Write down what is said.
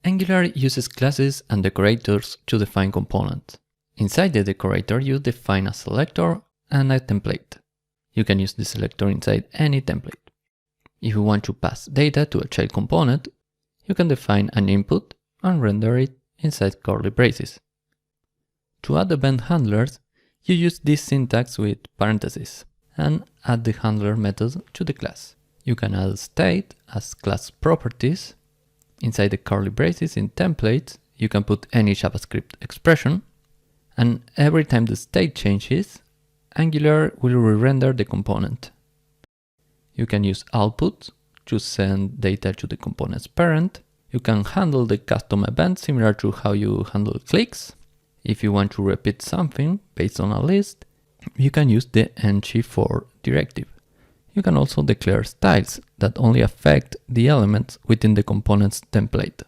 Angular uses classes and decorators to define components. Inside the decorator, you define a selector and a template. You can use the selector inside any template. If you want to pass data to a child component, you can define an input and render it inside curly braces. To add event handlers, you use this syntax with parentheses and add the handler method to the class. You can add state as class properties. Inside the curly braces in templates, you can put any JavaScript expression, and every time the state changes, Angular will re-render the component. You can use output to send data to the component's parent. You can handle the custom event similar to how you handle clicks. If you want to repeat something based on a list, you can use the ng-for directive. You can also declare styles that only affect the elements within the component's template.